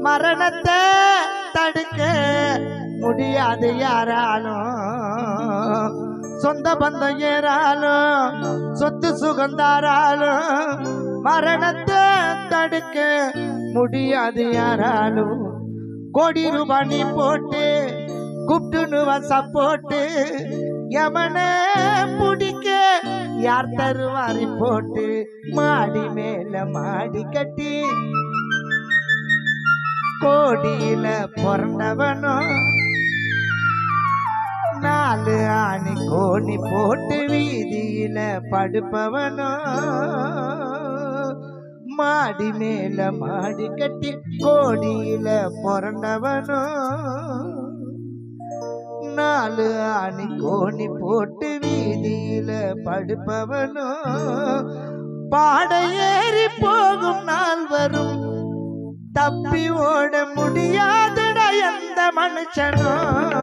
மரணத்தை தடுக்க முடியாது யாராலும் சொந்த பந்தம் ஏறாலும் சொத்து சுகந்தாராலும் மரணத்தை தடுக்க முடியாது யாராலும் கோடி ரூபாய் நீ போட்டு கூப்பிட்டுன்னு சப்போட்டு யமன பிடிக்க யார் தருவாரி போட்டு மாடி மேல மாடி கட்டி கோடியில பிறந்தவனும் 4 ஆணி கோணி போட்டு வீதியில படுப்பவனும் மாடி மேல மாடி கட்டி கோடியில பிறந்தவனும் 4 ஆணி கோணி போட்டு வீதியில படுப்பவனும் பாட ஏறி போகும் நாள் வரும் தப்பி ஓட முடியாதுடா எந்த மனுஷனும்